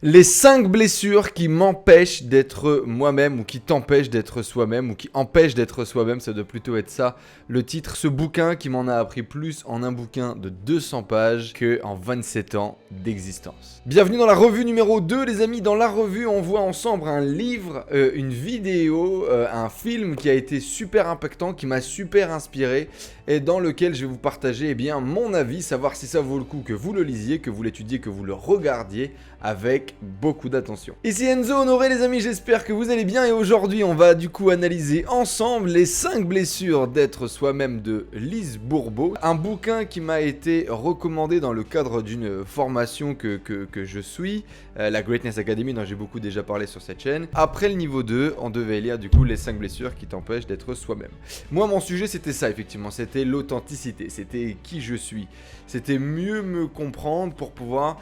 Les 5 blessures qui m'empêchent d'être moi-même ou qui t'empêchent d'être soi-même ou qui empêchent d'être soi-même, ça doit plutôt être ça le titre. Ce bouquin qui m'en a appris plus en un bouquin de 200 pages que en 27 ans d'existence. Bienvenue dans la revue numéro 2 les amis. Dans la revue on voit ensemble un livre, une vidéo, un film qui a été super impactant, qui m'a super inspiré et dans lequel je vais vous partager mon avis, savoir si ça vaut le coup que vous le lisiez, que vous l'étudiez, que vous le regardiez avec beaucoup d'attention. Ici Enzo Honoré les amis, j'espère que vous allez bien et aujourd'hui on va du coup analyser ensemble les 5 blessures d'être soi-même de Lise Bourbeau. Un bouquin qui m'a été recommandé dans le cadre d'une formation que je suis, la Greatness Academy dont j'ai beaucoup déjà parlé sur cette chaîne. Après le niveau 2, on devait lire du coup les 5 blessures qui t'empêchent d'être soi-même. Moi mon sujet c'était ça effectivement, c'était l'authenticité, c'était qui je suis. C'était mieux me comprendre pour pouvoir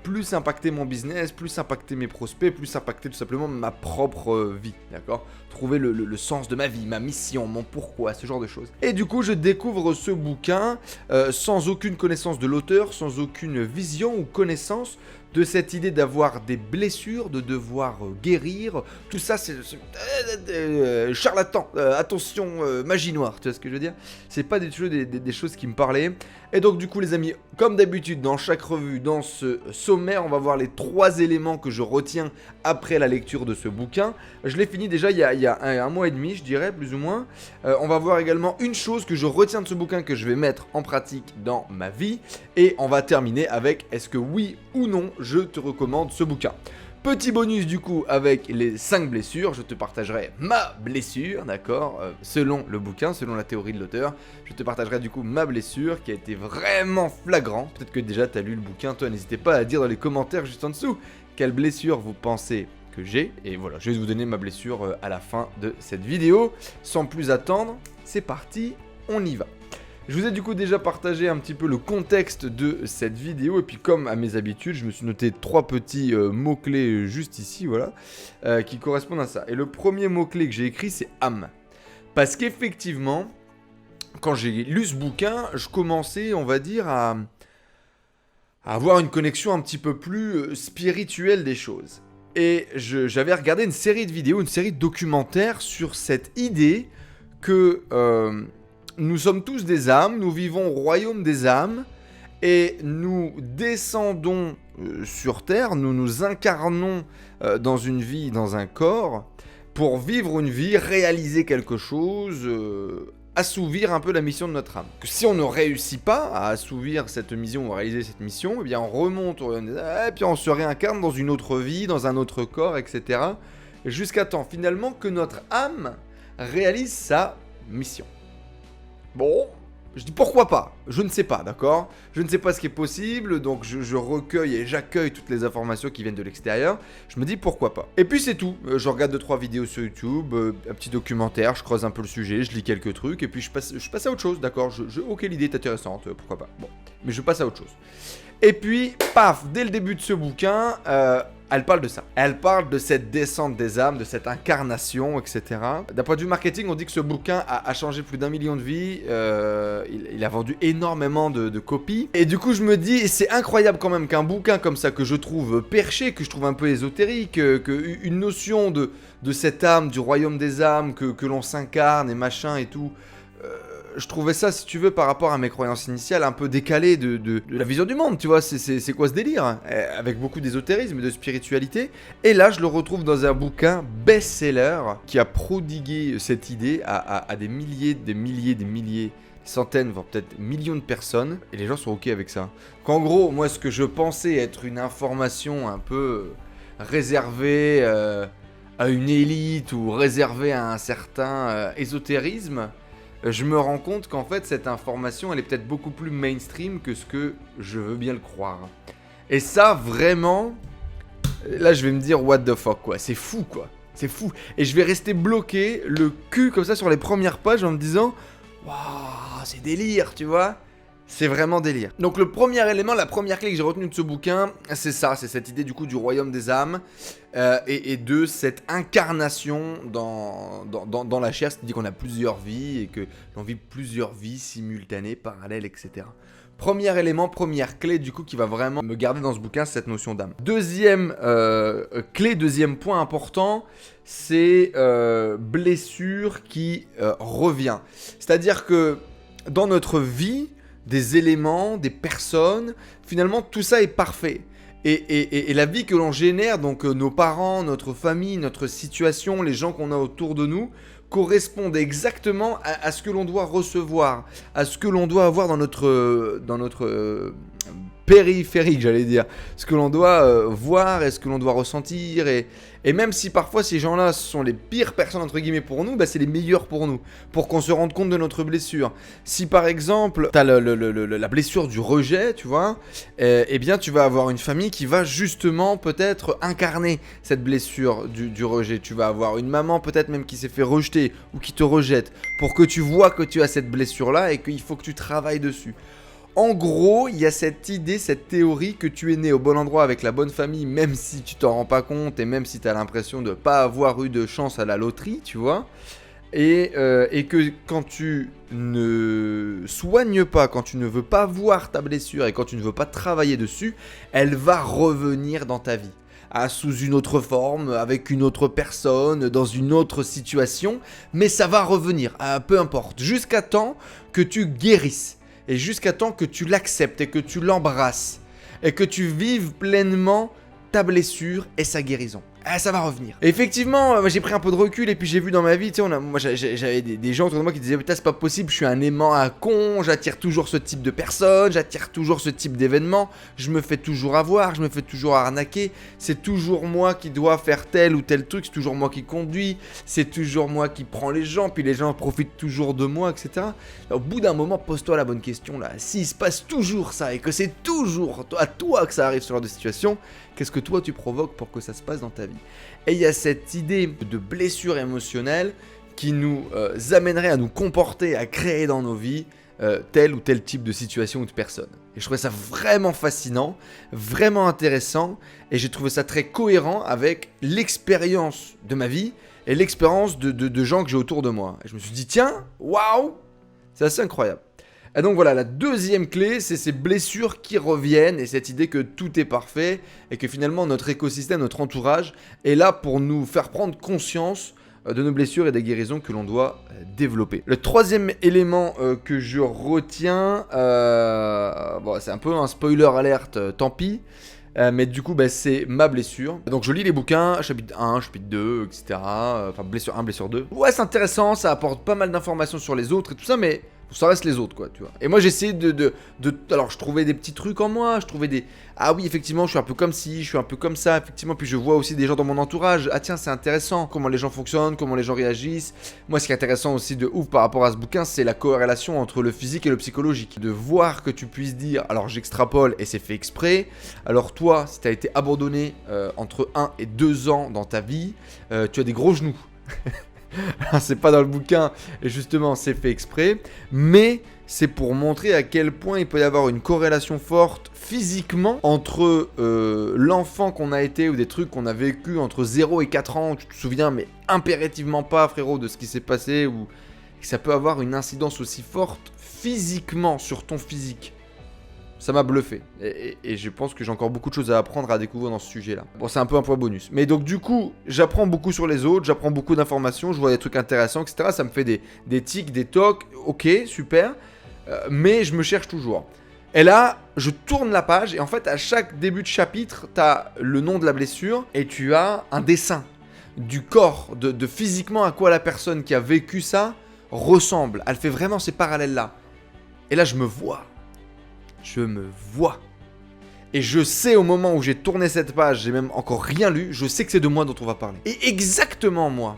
plus impacter mon business, plus impacter mes prospects, plus impacter tout simplement ma propre vie, d'accord ? Trouver le sens de ma vie, ma mission, mon pourquoi, ce genre de choses. Et du coup, je découvre ce bouquin sans aucune connaissance de l'auteur, sans aucune vision ou connaissance de cette idée d'avoir des blessures, de devoir guérir. Tout ça, c'est charlatan, attention, magie noire, tu vois ce que je veux dire ? C'est pas des choses qui me parlaient. Et donc du coup les amis, comme d'habitude dans chaque revue, dans ce sommaire, on va voir les 3 éléments que je retiens après la lecture de ce bouquin. Je l'ai fini déjà il y a un mois et demi, je dirais, plus ou moins. On va voir également une chose que je retiens de ce bouquin que je vais mettre en pratique dans ma vie. Et on va terminer avec est-ce que oui ou non je te recommande ce bouquin. Petit bonus du coup avec les 5 blessures, je te partagerai ma blessure, d'accord, selon le bouquin, selon la théorie de l'auteur. Je te partagerai du coup ma blessure qui a été vraiment flagrant. Peut-être que déjà tu as lu le bouquin, toi n'hésitez pas à dire dans les commentaires juste en dessous quelle blessure vous pensez que j'ai. Et voilà, je vais vous donner ma blessure à la fin de cette vidéo. Sans plus attendre, c'est parti, on y va. Je vous ai du coup déjà partagé un petit peu le contexte de cette vidéo et puis comme à mes habitudes, je me suis noté 3 petits mots-clés juste ici, voilà, qui correspondent à ça. Et le premier mot-clé que j'ai écrit, c'est âme. Parce qu'effectivement, quand j'ai lu ce bouquin, je commençais, on va dire, à avoir une connexion un petit peu plus spirituelle des choses. Et j'avais regardé une série de vidéos, une série de documentaires sur cette idée que... nous sommes tous des âmes, nous vivons au royaume des âmes et nous descendons sur terre, nous nous incarnons dans une vie, dans un corps pour vivre une vie, réaliser quelque chose, assouvir un peu la mission de notre âme. Que si on ne réussit pas à assouvir cette mission ou à réaliser cette mission, eh bien on remonte au royaume des âmes et puis on se réincarne dans une autre vie, dans un autre corps, etc. Jusqu'à temps finalement que notre âme réalise sa mission. Bon, je dis pourquoi pas, je ne sais pas, d'accord ? Je ne sais pas ce qui est possible, donc je recueille et j'accueille toutes les informations qui viennent de l'extérieur. Je me dis pourquoi pas. Et puis c'est tout, je regarde 2-3 vidéos sur YouTube, un petit documentaire, je creuse un peu le sujet, je lis quelques trucs, et puis je passe à autre chose, d'accord ? Ok, l'idée est intéressante, pourquoi pas. Bon, mais je passe à autre chose. Et puis, paf, dès le début de ce bouquin, elle parle de ça. Elle parle de cette descente des âmes, de cette incarnation, etc. D'un point de vue marketing, on dit que ce bouquin a changé plus d'1 million de vies. Il a vendu énormément de copies. Et du coup, je me dis, c'est incroyable quand même qu'un bouquin comme ça, que je trouve perché, que je trouve un peu ésotérique, une notion de cette âme, du royaume des âmes, que l'on s'incarne et machin et tout... je trouvais ça, si tu veux, par rapport à mes croyances initiales, un peu décalé de la vision du monde, tu vois, c'est quoi ce délire hein, avec beaucoup d'ésotérisme et de spiritualité. Et là, je le retrouve dans un bouquin best-seller qui a prodigué cette idée à des milliers, centaines, voire peut-être millions de personnes. Et les gens sont ok avec ça. Qu'en gros, moi, ce que je pensais être une information un peu réservée à une élite ou réservée à un certain ésotérisme... je me rends compte qu'en fait cette information elle est peut-être beaucoup plus mainstream que ce que je veux bien le croire. Et ça vraiment, là je vais me dire what the fuck quoi, c'est fou quoi, c'est fou. Et je vais rester bloqué le cul comme ça sur les premières pages en me disant waouh c'est délire tu vois. C'est vraiment délire. Donc le premier élément, la première clé que j'ai retenue de ce bouquin, c'est ça, c'est cette idée du coup du royaume des âmes et de cette incarnation dans la chair, c'est-à-dire qu'on a plusieurs vies et que l'on vit plusieurs vies simultanées, parallèles, etc. Premier élément, première clé du coup qui va vraiment me garder dans ce bouquin, c'est cette notion d'âme. Deuxième clé, deuxième point important, c'est blessure qui revient. C'est-à-dire que dans notre vie, des éléments, des personnes, finalement tout ça est parfait. Et la vie que l'on génère, donc nos parents, notre famille, notre situation, les gens qu'on a autour de nous, correspondent exactement à ce que l'on doit recevoir, à ce que l'on doit avoir dans notre périphérique, j'allais dire. Ce que l'on doit voir et ce que l'on doit ressentir. Et même si parfois ces gens-là sont les pires personnes, entre guillemets, pour nous, bah, c'est les meilleurs pour nous, pour qu'on se rende compte de notre blessure. Si par exemple, tu as la blessure du rejet, tu vois, eh bien tu vas avoir une famille qui va justement peut-être incarner cette blessure du rejet. Tu vas avoir une maman peut-être même qui s'est fait rejeter ou qui te rejette pour que tu vois que tu as cette blessure-là et qu'il faut que tu travailles dessus. En gros, il y a cette idée, cette théorie que tu es né au bon endroit avec la bonne famille, même si tu t'en rends pas compte et même si tu as l'impression de pas avoir eu de chance à la loterie, tu vois. Et que quand tu ne soignes pas, quand tu ne veux pas voir ta blessure et quand tu ne veux pas travailler dessus, elle va revenir dans ta vie. Sous une autre forme, avec une autre personne, dans une autre situation, mais ça va revenir, peu importe, jusqu'à temps que tu guérisses. Et jusqu'à temps que tu l'acceptes et que tu l'embrasses et que tu vives pleinement ta blessure et sa guérison. Ça va revenir. Et effectivement, j'ai pris un peu de recul et puis j'ai vu dans ma vie, tu sais, moi j'avais des gens autour de moi qui disaient putain c'est pas possible, je suis un aimant à con, j'attire toujours ce type de personnes, j'attire toujours ce type d'événements, je me fais toujours avoir, je me fais toujours arnaquer, c'est toujours moi qui dois faire tel ou tel truc, c'est toujours moi qui conduis, c'est toujours moi qui prends les gens, puis les gens profitent toujours de moi, etc. Au bout d'un moment, pose-toi la bonne question là, s'il se passe toujours ça et que c'est toujours à toi que ça arrive ce genre de situation, qu'est-ce que toi tu provoques pour que ça se passe dans ta vie? Et il y a cette idée de blessure émotionnelle qui nous amènerait à nous comporter, à créer dans nos vies tel ou tel type de situation ou de personne. Et je trouvais ça vraiment fascinant, vraiment intéressant, et j'ai trouvé ça très cohérent avec l'expérience de ma vie et l'expérience de gens que j'ai autour de moi. Et je me suis dit, tiens, waouh, c'est assez incroyable. Et donc voilà, la deuxième clé, c'est ces blessures qui reviennent et cette idée que tout est parfait et que finalement notre écosystème, notre entourage est là pour nous faire prendre conscience de nos blessures et des guérisons que l'on doit développer. Le troisième élément que je retiens, bon, c'est un peu un spoiler alerte, tant pis. Mais du coup, c'est ma blessure. Donc je lis les bouquins, chapitre 1, chapitre 2, etc. Enfin, blessure 1, blessure 2. Ouais, c'est intéressant, ça apporte pas mal d'informations sur les autres et tout ça, mais ça reste les autres, quoi, tu vois. Et moi, j'essayais alors, je trouvais des petits trucs en moi, je trouvais des... Ah oui, effectivement, je suis un peu comme ci, je suis un peu comme ça, effectivement. Puis je vois aussi des gens dans mon entourage. Ah tiens, c'est intéressant, comment les gens fonctionnent, comment les gens réagissent. Moi, ce qui est intéressant aussi de ouf par rapport à ce bouquin, c'est la corrélation entre le physique et le psychologique. De voir que tu puisses dire, alors j'extrapole et c'est fait exprès. Alors toi, si t'as été abandonné entre 1 et 2 ans dans ta vie, tu as des gros genoux. C'est pas dans le bouquin et justement c'est fait exprès, mais c'est pour montrer à quel point il peut y avoir une corrélation forte physiquement entre l'enfant qu'on a été ou des trucs qu'on a vécu entre 0 et 4 ans. Tu te souviens mais impérativement pas, frérot, de ce qui s'est passé, ou que ça peut avoir une incidence aussi forte physiquement sur ton physique. Ça m'a bluffé et je pense que j'ai encore beaucoup de choses à apprendre, à découvrir dans ce sujet-là. Bon, c'est un peu un point bonus. Mais donc du coup, j'apprends beaucoup sur les autres, j'apprends beaucoup d'informations, je vois des trucs intéressants, etc. Ça me fait des tics, des tocs, ok, super. Mais je me cherche toujours. Et là, je tourne la page et en fait, à chaque début de chapitre, t'as le nom de la blessure et tu as un dessin du corps, de physiquement à quoi la personne qui a vécu ça ressemble. Elle fait vraiment ces parallèles-là. Et là, je me vois. Et je sais au moment où j'ai tourné cette page, j'ai même encore rien lu, je sais que c'est de moi dont on va parler. Et exactement moi.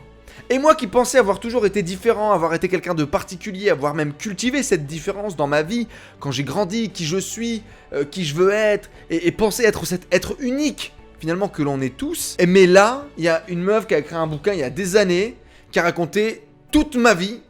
Et moi qui pensais avoir toujours été différent, avoir été quelqu'un de particulier, avoir même cultivé cette différence dans ma vie, quand j'ai grandi, qui je suis, qui je veux être, et penser être cet être unique, finalement, que l'on est tous. Mais là, il y a une meuf qui a écrit un bouquin il y a des années, qui a raconté toute ma vie,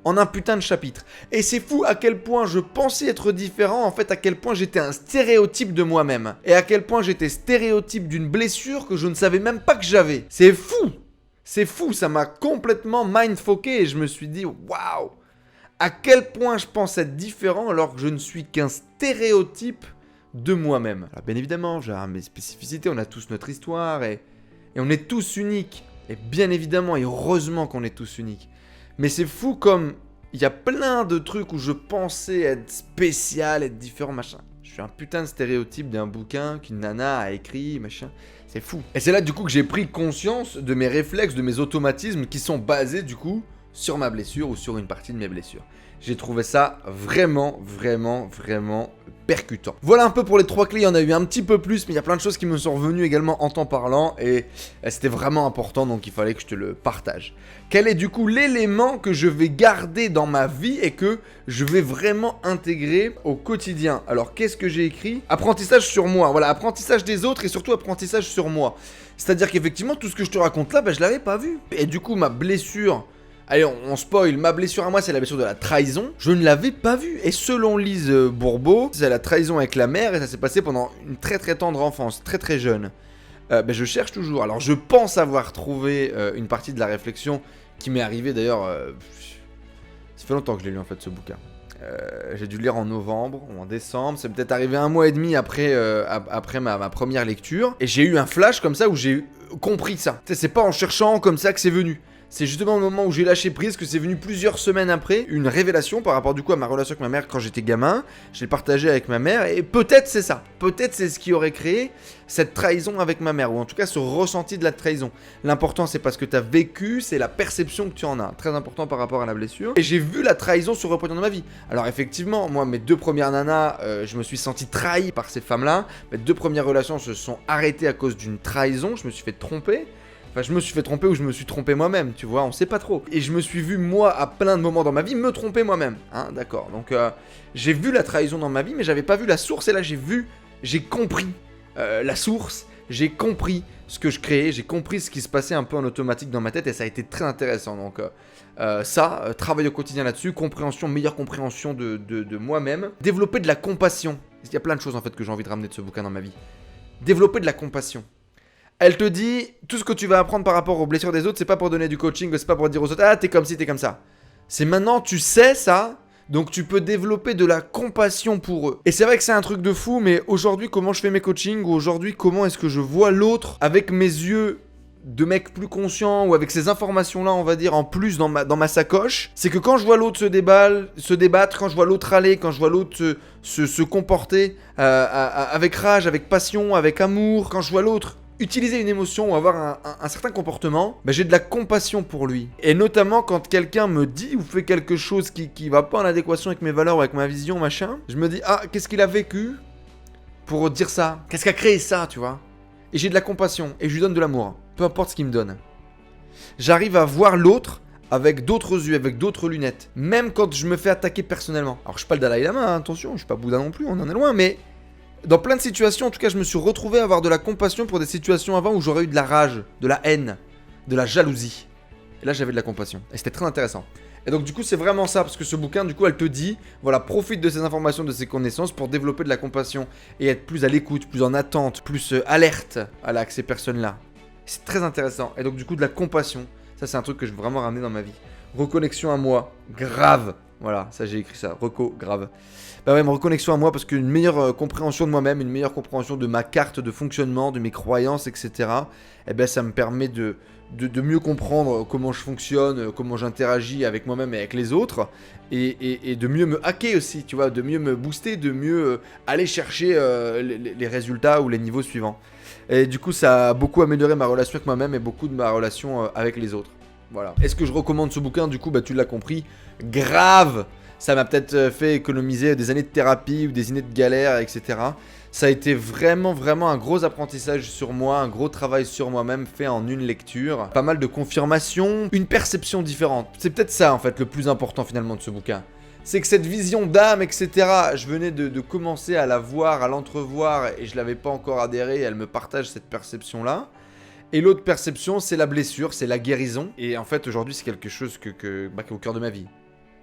en un putain de chapitre. Et c'est fou à quel point je pensais être différent, en fait à quel point j'étais un stéréotype de moi-même. Et à quel point j'étais stéréotype d'une blessure que je ne savais même pas que j'avais. C'est fou, ça m'a complètement mindfucké et je me suis dit waouh, à quel point je pense être différent alors que je ne suis qu'un stéréotype de moi-même. Alors bien évidemment, j'ai mes spécificités, on a tous notre histoire et on est tous uniques. Et bien évidemment et heureusement qu'on est tous uniques. Mais c'est fou comme il y a plein de trucs où je pensais être spécial, être différent, machin. Je suis un putain de stéréotype d'un bouquin qu'une nana a écrit, machin. C'est fou. Et c'est là du coup que j'ai pris conscience de mes réflexes, de mes automatismes qui sont basés du coup sur ma blessure ou sur une partie de mes blessures. J'ai trouvé ça vraiment percutant. Voilà un peu pour les 3 clés, il y en a eu un petit peu plus, mais il y a plein de choses qui me sont revenues également en t'en parlant, et c'était vraiment important, donc il fallait que je te le partage. Quel est du coup l'élément que je vais garder dans ma vie et que je vais vraiment intégrer au quotidien? Alors qu'est-ce que j'ai écrit? Apprentissage sur moi, voilà, apprentissage des autres et surtout apprentissage sur moi. C'est-à-dire qu'effectivement, tout ce que je te raconte là, je l'avais pas vu. Et du coup, ma blessure... Allez, on spoil, ma blessure à moi, c'est la blessure de la trahison. Je ne l'avais pas vue. Et selon Lise Bourbeau, c'est la trahison avec la mère et ça s'est passé pendant une très tendre enfance, très jeune. Je cherche toujours. Alors, je pense avoir trouvé une partie de la réflexion qui m'est arrivée d'ailleurs. Ça fait longtemps que je l'ai lu en fait, ce bouquin. J'ai dû le lire en novembre ou en décembre. C'est peut-être arrivé 1 mois et demi après ma première lecture. Et j'ai eu un flash comme ça où j'ai compris ça. Tu sais, c'est pas en cherchant comme ça que c'est venu. C'est justement le moment où j'ai lâché prise que c'est venu plusieurs semaines après, une révélation par rapport du coup à ma relation avec ma mère quand j'étais gamin. Je l'ai partagé avec ma mère et peut-être c'est ça. Peut-être c'est ce qui aurait créé cette trahison avec ma mère ou en tout cas ce ressenti de la trahison. L'important c'est pas ce que tu as vécu, c'est la perception que tu en as. Très important par rapport à la blessure. Et j'ai vu la trahison se reproduire dans ma vie. Alors effectivement, moi mes 2 premières nanas, je me suis senti trahi par ces femmes-là. Mes 2 premières relations se sont arrêtées à cause d'une trahison. Je me suis fait tromper. Enfin, je me suis fait tromper ou je me suis trompé moi-même, tu vois, on sait pas trop. Et je me suis vu, moi, à plein de moments dans ma vie, me tromper moi-même. Hein, d'accord. Donc, j'ai vu la trahison dans ma vie, mais j'avais pas vu la source. Et là, j'ai compris la source, j'ai compris ce que je créais, j'ai compris ce qui se passait un peu en automatique dans ma tête. Et ça a été très intéressant. Donc, travail au quotidien là-dessus, compréhension, meilleure compréhension de moi-même. Développer de la compassion. Il y a plein de choses, en fait, que j'ai envie de ramener de ce bouquin dans ma vie. Développer de la compassion. Elle te dit, tout ce que tu vas apprendre par rapport aux blessures des autres, c'est pas pour donner du coaching, c'est pas pour dire aux autres, ah t'es comme ci, t'es comme ça. C'est maintenant, tu sais ça, donc tu peux développer de la compassion pour eux. Et c'est vrai que c'est un truc de fou, mais aujourd'hui, comment je fais mes coachings, ou aujourd'hui, comment est-ce que je vois l'autre avec mes yeux de mec plus conscient, ou avec ces informations-là, on va dire, en plus dans ma sacoche, c'est que quand je vois l'autre se débattre, quand je vois l'autre aller, quand je vois l'autre se comporter avec rage, avec passion, avec amour, quand je vois l'autre utiliser une émotion ou avoir un certain comportement, j'ai de la compassion pour lui. Et notamment quand quelqu'un me dit ou fait quelque chose qui va pas en adéquation avec mes valeurs ou avec ma vision, machin, je me dis, ah, qu'est-ce qu'il a vécu pour dire ça? Qu'est-ce qui a créé ça, tu vois? Et j'ai de la compassion et je lui donne de l'amour, peu importe ce qu'il me donne. J'arrive à voir l'autre avec d'autres yeux, avec d'autres lunettes, même quand je me fais attaquer personnellement. Alors je suis pas le Dalai Lama, hein, attention, je suis pas Bouddha non plus, on en est loin, mais dans plein de situations, en tout cas, je me suis retrouvé à avoir de la compassion pour des situations avant où j'aurais eu de la rage, de la haine, de la jalousie. Et là, j'avais de la compassion. Et c'était très intéressant. Et donc, du coup, c'est vraiment ça, parce que ce bouquin, du coup, elle te dit, voilà, profite de ces informations, de ces connaissances pour développer de la compassion et être plus à l'écoute, plus en attente, plus alerte avec ces personnes-là. C'est très intéressant. Et donc, du coup, de la compassion, ça, c'est un truc que je veux vraiment ramener dans ma vie. Reconnexion à moi, grave. Voilà, ça, j'ai écrit ça. Reco, grave. Ouais, ma reconnexion à moi parce qu'une meilleure compréhension de moi-même, une meilleure compréhension de ma carte de fonctionnement, de mes croyances, etc. Ça me permet de mieux comprendre comment je fonctionne, comment j'interagis avec moi-même et avec les autres, et de mieux me hacker aussi, tu vois, de mieux me booster, de mieux aller chercher les résultats ou les niveaux suivants. Et du coup, ça a beaucoup amélioré ma relation avec moi-même et beaucoup de ma relation avec les autres. Voilà. Est-ce que je recommande ce bouquin? Du coup, tu l'as compris, grave. Ça m'a peut-être fait économiser des années de thérapie ou des années de galère, etc. Ça a été vraiment un gros apprentissage sur moi, un gros travail sur moi-même fait en une lecture. Pas mal de confirmations, une perception différente. C'est peut-être ça en fait le plus important finalement de ce bouquin. C'est que cette vision d'âme, etc., je venais de commencer à la voir, à l'entrevoir et je l'avais pas encore adhéré. Elle me partage cette perception-là. Et l'autre perception, c'est la blessure, c'est la guérison. Et en fait aujourd'hui c'est quelque chose qui est au cœur de ma vie.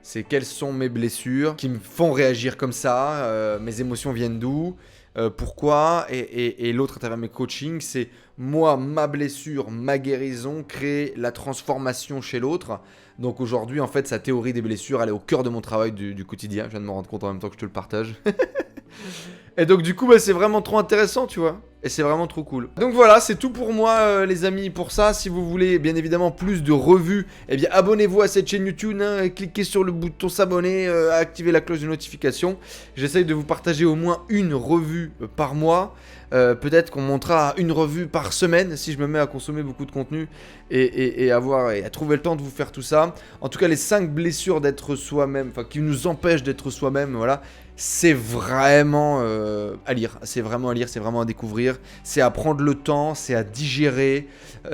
C'est quelles sont mes blessures qui me font réagir comme ça, mes émotions viennent d'où, Pourquoi et l'autre à travers mes coachings, c'est moi, ma blessure, ma guérison, créer la transformation chez l'autre. Donc aujourd'hui, en fait, sa théorie des blessures, elle est au cœur de mon travail du quotidien. Je viens de me rendre compte en même temps que je te le partage. Et donc du coup, bah, c'est vraiment trop intéressant, tu vois. Et c'est vraiment trop cool. Donc voilà, c'est tout pour moi, les amis, pour ça. Si vous voulez, bien évidemment, plus de revues, eh bien, abonnez-vous à cette chaîne YouTube, hein, et cliquez sur le bouton s'abonner, activez la cloche de notification. J'essaye de vous partager au moins une revue par mois. Peut-être qu'on montera une revue par semaine si je me mets à consommer beaucoup de contenu et à trouver le temps de vous faire tout ça. En tout cas, les 5 blessures d'être soi-même, enfin qui nous empêchent d'être soi-même, voilà. C'est vraiment à lire, c'est vraiment à lire, c'est vraiment à découvrir, c'est à prendre le temps, c'est à digérer,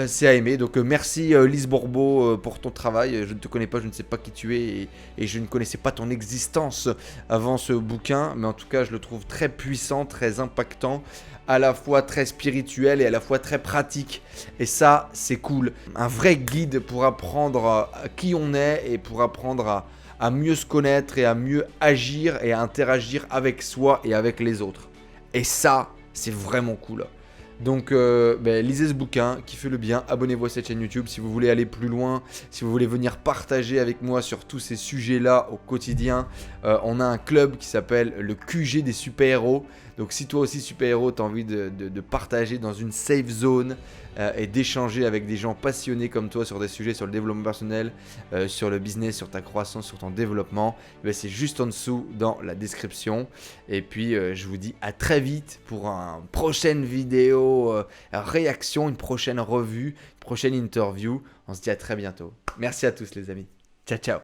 c'est à aimer. Donc merci Lise Bourbeau pour ton travail. Je ne te connais pas, je ne sais pas qui tu es et je ne connaissais pas ton existence avant ce bouquin, mais en tout cas je le trouve très puissant, très impactant, à la fois très spirituel et à la fois très pratique. Et ça, c'est cool. Un vrai guide pour apprendre à qui on est et pour apprendre à mieux se connaître et à mieux agir et à interagir avec soi et avec les autres. Et ça, c'est vraiment cool. Donc lisez ce bouquin, kiffez le bien, abonnez-vous à cette chaîne YouTube si vous voulez aller plus loin, si vous voulez venir partager avec moi sur tous ces sujets-là au quotidien. On a un club qui s'appelle le QG des super-héros. Donc si toi aussi super-héros, tu as envie de partager dans une safe zone et d'échanger avec des gens passionnés comme toi sur des sujets sur le développement personnel, sur le business, sur ta croissance, sur ton développement, c'est juste en dessous dans la description. Et puis je vous dis à très vite pour une prochaine vidéo réaction, une prochaine revue, une prochaine interview. On se dit à très bientôt. Merci à tous les amis. Ciao ciao.